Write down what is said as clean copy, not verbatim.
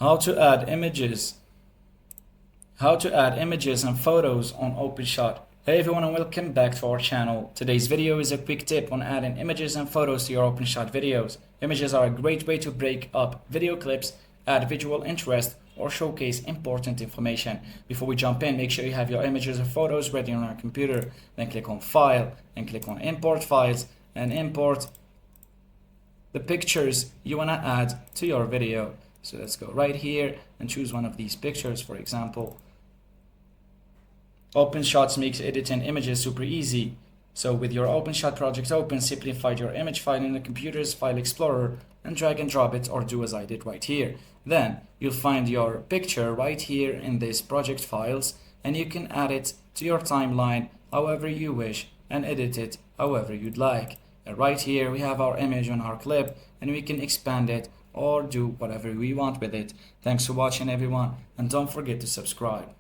How to add images. How to add images and photos on Openshot. Hey everyone and welcome back to our channel. Today's video is a quick tip on adding images and photos to your Openshot videos. Images are a great way to break up video clips, add visual interest, or showcase important information. Before we jump in, make sure you have your images or photos ready on your computer. Then click on File and click on Import Files and import the pictures you want to add to your video. So let's go right here and choose one of these pictures. For example, Openshot makes editing images super easy. So with your Openshot project open, simply find your image file in the computer's file explorer and drag and drop it, or do as I did right here. Then you'll find your picture right here in this project files, and you can add it to your timeline however you wish and edit it however you'd like. And right here we have our image on our clip, and we can expand it or do whatever we want with it. Thanks for watching everyone, and don't forget to subscribe.